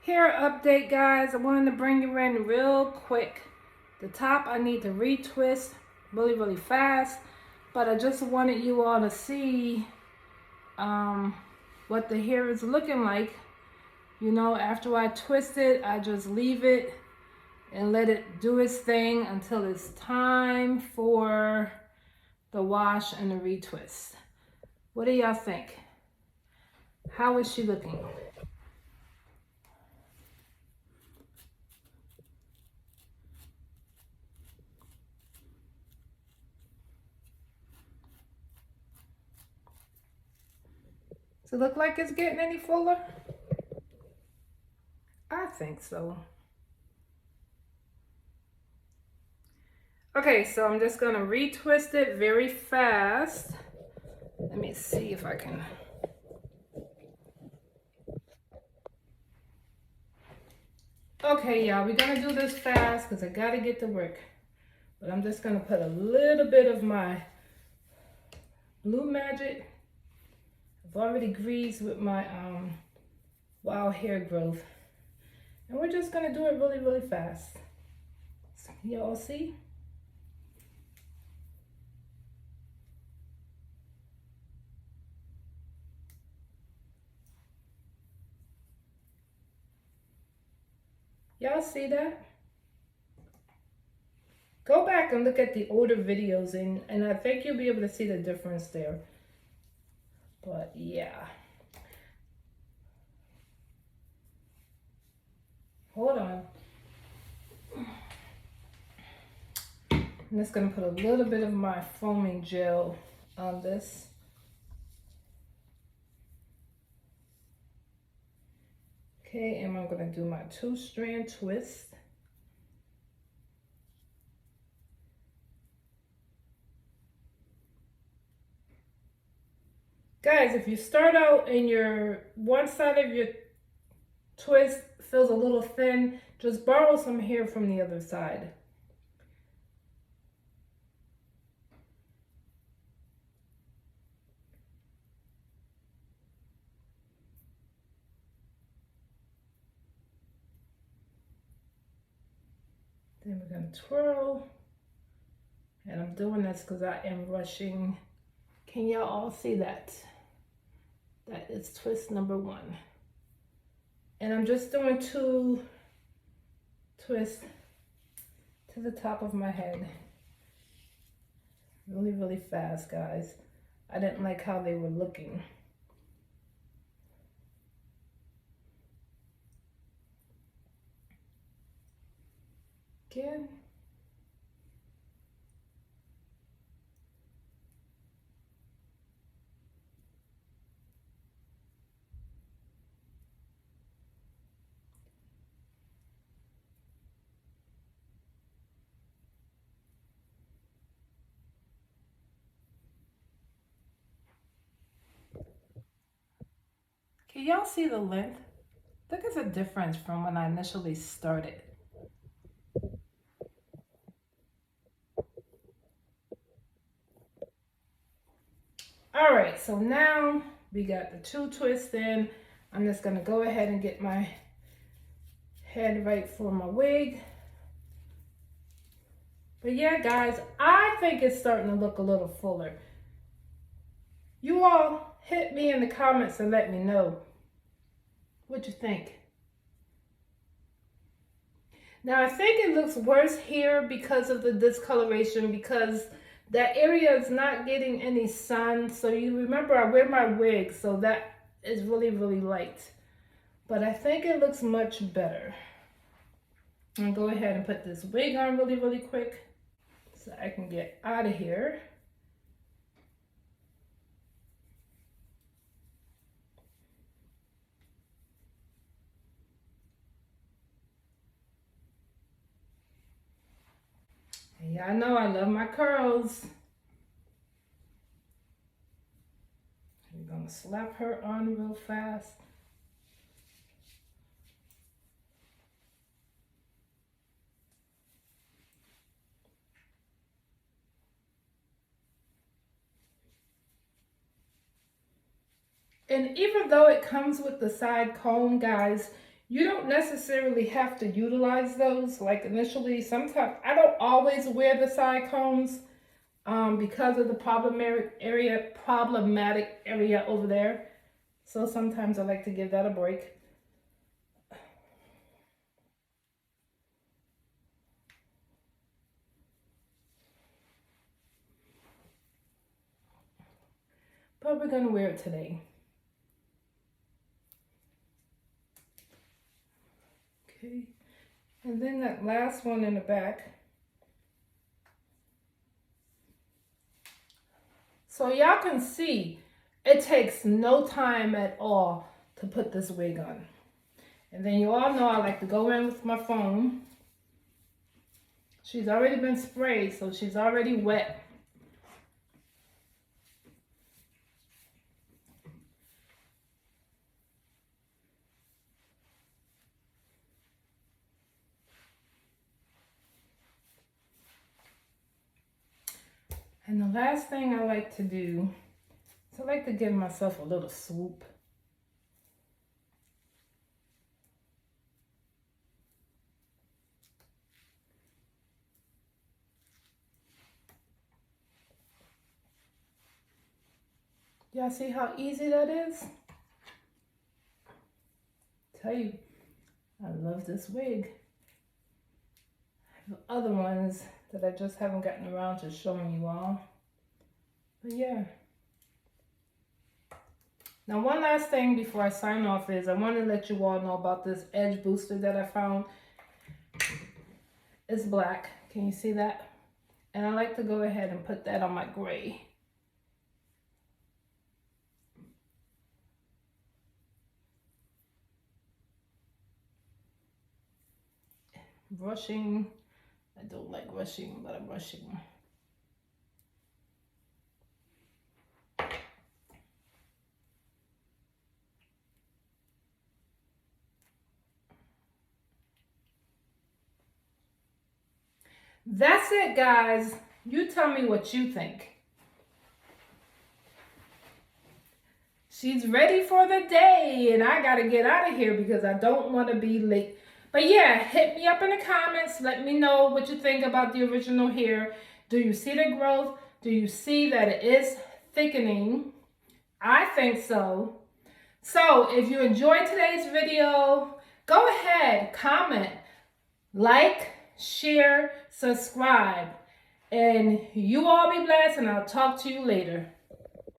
Hair update, guys. I wanted to bring you in real quick. The top I need to retwist really fast, but I just wanted you all to see what the hair is looking like. You know, after I twist it, I just leave it and let it do its thing until it's time for the wash and the retwist. What do y'all think? How is she looking? Does it look like it's getting any fuller? I think so. Okay, so I'm just gonna retwist it very fast. Let me see if I can. Okay, y'all, we're gonna do this fast because I gotta get to work. But I'm just gonna put a little bit of my Blue Magic. I've already greased with my wild hair growth. And we're just gonna do it really fast. So, y'all see? Y'all see that? Go back and look at the older videos and I think you'll be able to see the difference there. But yeah. Hold on. I'm just going to put a little bit of my foaming gel on this. Okay, and I'm going to do my 2-strand twist. Guys, if you start out and your one side of your twist feels a little thin, just borrow some hair from the other side. Then we're going to twirl. And I'm doing this because I am rushing. Can y'all all see that? That is twist number 1. And I'm just doing 2 twists to the top of my head. Really fast, guys. I didn't like how they were looking. Again. Can y'all see the length? Look at the difference from when I initially started. All right, so now we got the 2 twists in. I'm just gonna go ahead and get my head right for my wig. But yeah, guys, I think it's starting to look a little fuller. You all hit me in the comments and let me know what you think. Now, I think it looks worse here because of the discoloration, because that area is not getting any sun. So you remember I wear my wig, so that is really light. But I think it looks much better. I'm gonna go ahead and put this wig on really quick so I can get out of here. Yeah, I know I love my curls. I'm gonna slap her on real fast. And even though it comes with the side comb, guys, You don't necessarily have to utilize those like initially. Sometimes I don't always wear the side combs because of the problematic area over there. So sometimes I like to give that a break. But we're gonna wear it today. Okay, and then that last one in the back. So y'all can see, it takes no time at all to put this wig on. And then you all know I like to go in with my foam. She's already been sprayed, so she's already wet. And the last thing I like to do is I like to give myself a little swoop. Y'all see how easy that is? Tell you, I love this wig. I have other ones that I just haven't gotten around to showing you all. But yeah. Now one last thing before I sign off is I want to let you all know about this edge booster that I found. It's black. Can you see that? And I like to go ahead and put that on my gray. Brushing. I don't like rushing, but I'm brushing. That's it, guys. You tell me what you think. She's ready for the day, and I gotta get out of here because I don't want to be late. But yeah, hit me up in the comments. Let me know what you think about the original hair. Do you see the growth? Do you see that it is thickening? I think so. So if you enjoyed today's video, go ahead, comment, like, share, subscribe. And you all be blessed, and I'll talk to you later.